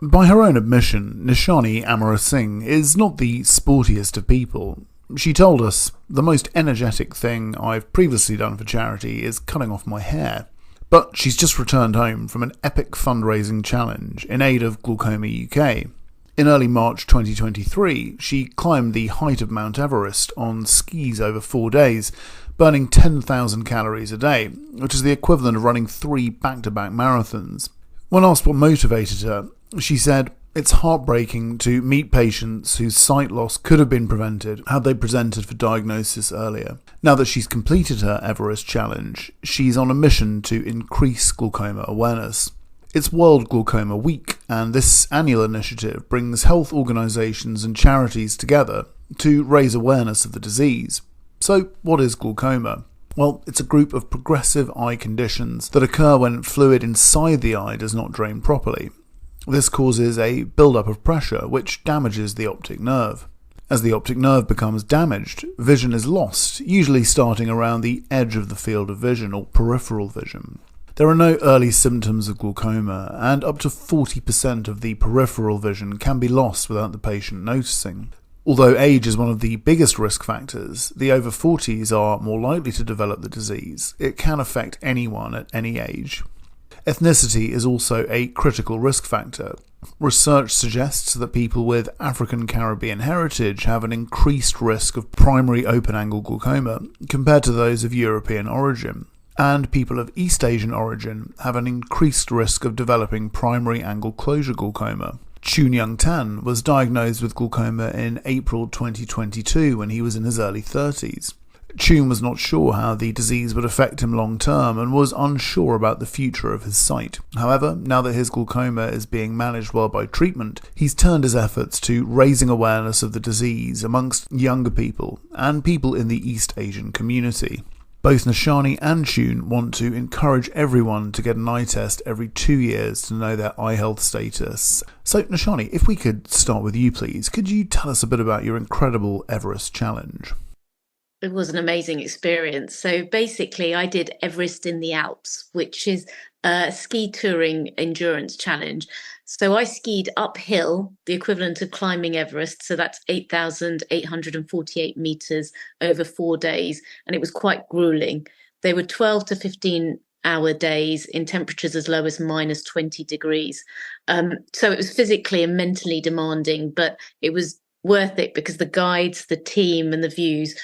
By her own admission, Nishani Amara Singh is not the sportiest of people. She told us, "The most energetic thing I've previously done for charity is cutting off my hair." But she's just returned home from an epic fundraising challenge in aid of Glaucoma UK. In early March 2023, she climbed the height of Mount Everest on skis over 4 days, burning 10,000 calories a day, which is the equivalent of running 3 back-to-back marathons. When asked what motivated her, she said, "It's heartbreaking to meet patients whose sight loss could have been prevented had they presented for diagnosis earlier." Now that she's completed her Everest challenge, she's on a mission to increase glaucoma awareness. It's World Glaucoma Week, and this annual initiative brings health organisations and charities together to raise awareness of the disease. So, what is glaucoma? Well, it's a group of progressive eye conditions that occur when fluid inside the eye does not drain properly. This causes a build-up of pressure, which damages the optic nerve. As the optic nerve becomes damaged, vision is lost, usually starting around the edge of the field of vision or peripheral vision. There are no early symptoms of glaucoma, and up to 40% of the peripheral vision can be lost without the patient noticing. Although age is one of the biggest risk factors, the over 40s are more likely to develop the disease. It can affect anyone at any age. Ethnicity is also a critical risk factor. Research suggests that people with Afro-Caribbean heritage have an increased risk of primary open-angle glaucoma compared to those of European origin, and people of East Asian origin have an increased risk of developing primary angle closure glaucoma. Chun Young Tan was diagnosed with glaucoma in April 2022 when he was in his early 30s. Chun was not sure how the disease would affect him long term and was unsure about the future of his sight. However, now that his glaucoma is being managed well by treatment, he's turned his efforts to raising awareness of the disease amongst younger people and people in the East Asian community. Both Nishani and Chun want to encourage everyone to get an eye test every 2 years to know their eye health status. So Nishani, if we could start with you please, could you tell us a bit about your incredible Everest challenge? It was an amazing experience. So basically, I did Everest in the Alps, which is a ski touring endurance challenge. So I skied uphill, the equivalent of climbing Everest. So that's 8,848 meters over 4 days. And it was quite grueling. They were 12 to 15-hour days in temperatures as low as minus 20 degrees. So it was physically and mentally demanding, but it was worth it because the guides, the team and the views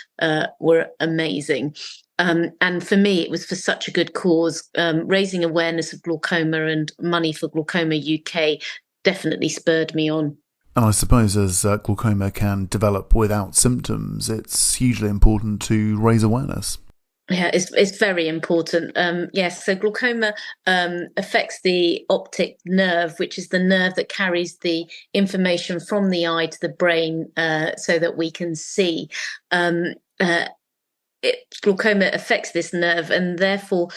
were amazing. And for me, it was for such a good cause. Raising awareness of glaucoma and money for Glaucoma UK definitely spurred me on. And I suppose as glaucoma can develop without symptoms, it's hugely important to raise awareness. Yeah, it's very important. Yes, so glaucoma affects the optic nerve, which is the nerve that carries the information from the eye to the brain so that we can see. Glaucoma affects this nerve, and therefore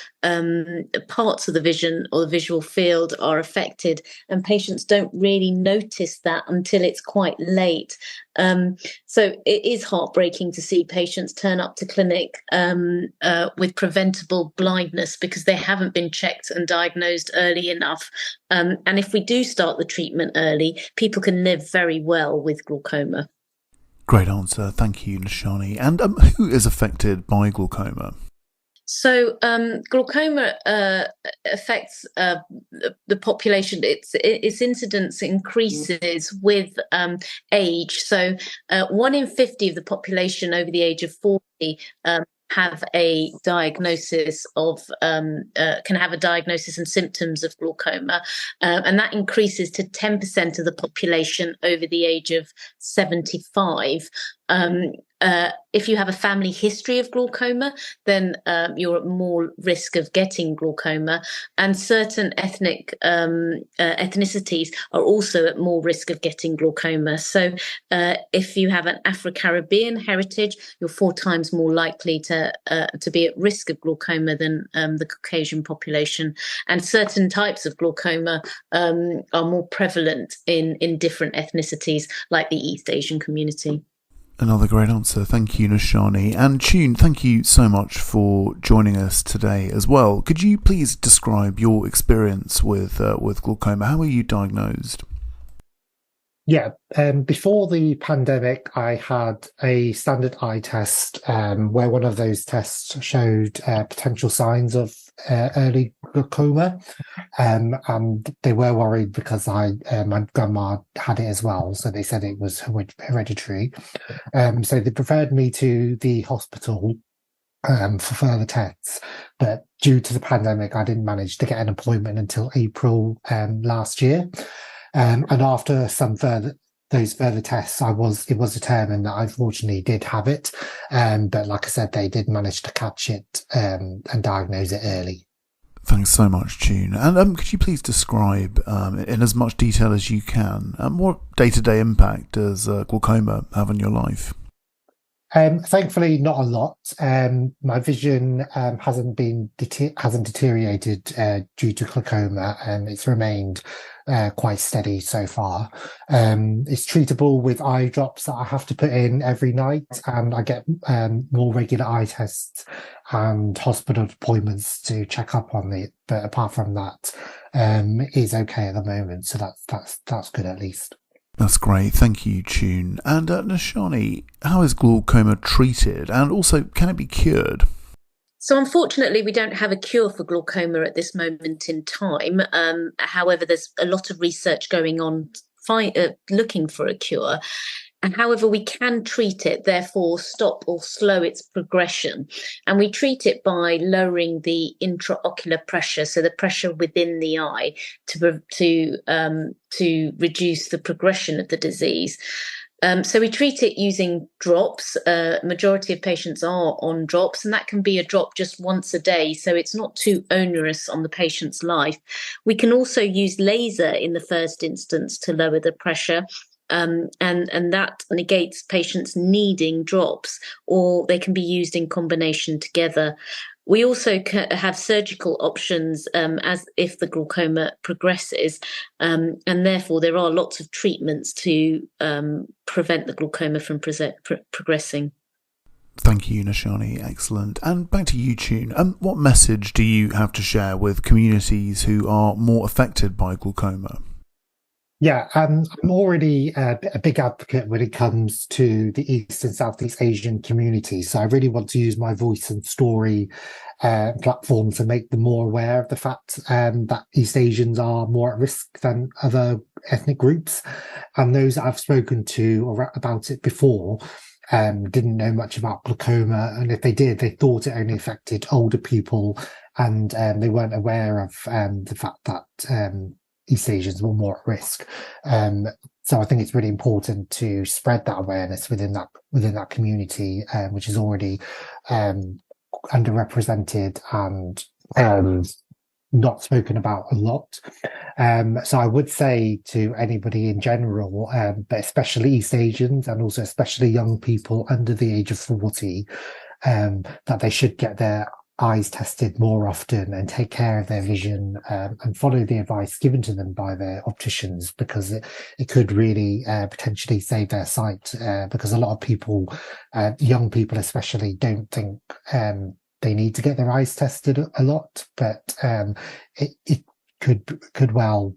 parts of the vision or the visual field are affected, and patients don't really notice that until it's quite late. So it is heartbreaking to see patients turn up to clinic with preventable blindness because they haven't been checked and diagnosed early enough. And if we do start the treatment early, people can live very well with glaucoma. Great answer. Thank you, Nishani. And who is affected by glaucoma? So glaucoma affects the population. Its incidence increases with age. So 1 in 50 of the population over the age of 40 have a diagnosis of can have a diagnosis and symptoms of glaucoma, and that increases to 10% of the population over the age of 75. If you have a family history of glaucoma, then you're at more risk of getting glaucoma, and certain ethnicities are also at more risk of getting glaucoma. So if you have an Afro-Caribbean heritage, you're 4 times more likely to be at risk of glaucoma than the Caucasian population. And certain types of glaucoma are more prevalent in different ethnicities, like the East Asian community. Another great answer. Thank you, Nishani. And Chun, thank you so much for joining us today as well. Could you please describe your experience with glaucoma? How were you diagnosed? Yeah, before the pandemic, I had a standard eye test where one of those tests showed potential signs of early glaucoma, and they were worried because my grandma had it as well, so they said it was hereditary. So they referred me to the hospital for further tests, but due to the pandemic, I didn't manage to get an appointment until April last year. And after those further tests, it was determined that I unfortunately did have it. But like I said, they did manage to catch it and diagnose it early. Thanks so much, June. And could you please describe, in as much detail as you can, what day-to-day impact does glaucoma have on your life? Thankfully, not a lot. My vision hasn't deteriorated due to glaucoma, and it's remained quite steady so far. It's treatable with eye drops that I have to put in every night, and I get more regular eye tests and hospital appointments to check up on it. But apart from that, it's okay at the moment. So that's good at least. That's great, thank you, June. And Nishani, how is glaucoma treated, and also can it be cured? So, unfortunately, we don't have a cure for glaucoma at this moment in time. However, there's a lot of research going on looking for a cure. And however, we can treat it, therefore stop or slow its progression. And we treat it by lowering the intraocular pressure, so the pressure within the eye, to reduce the progression of the disease. So we treat it using drops. Majority of patients are on drops, and that can be a drop just once a day, so it's not too onerous on the patient's life. We can also use laser in the first instance to lower the pressure. And that negates patients needing drops, or they can be used in combination together. We also have surgical options as if the glaucoma progresses, and therefore there are lots of treatments to prevent the glaucoma from progressing. Thank you, Nishani. Excellent. And back to you, Tune. What message do you have to share with communities who are more affected by glaucoma? Yeah, I'm already a big advocate when it comes to the East and Southeast Asian community. So I really want to use my voice and story platform to make them more aware of the fact that East Asians are more at risk than other ethnic groups. And those that I've spoken to about it before didn't know much about glaucoma. And if they did, they thought it only affected older people, and they weren't aware of the fact that East Asians were more at risk. So I think it's really important to spread that awareness within that community, which is already underrepresented and not spoken about a lot. So I would say to anybody in general, but especially East Asians and also especially young people under the age of 40, that they should get their eyes tested more often and take care of their vision, and follow the advice given to them by their opticians, because it could really potentially save their sight, because a lot of people, young people especially, don't think they need to get their eyes tested a lot, but it could well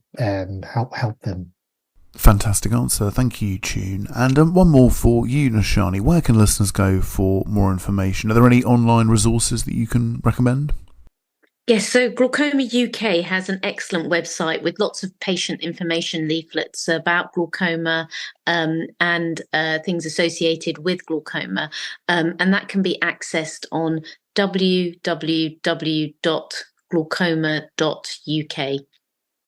help them. Fantastic answer. Thank you, Tune. And one more for you, Nishani. Where can listeners go for more information? Are there any online resources that you can recommend? Yes, so Glaucoma UK has an excellent website with lots of patient information leaflets about glaucoma and things associated with glaucoma. And that can be accessed on www.glaucoma.uk.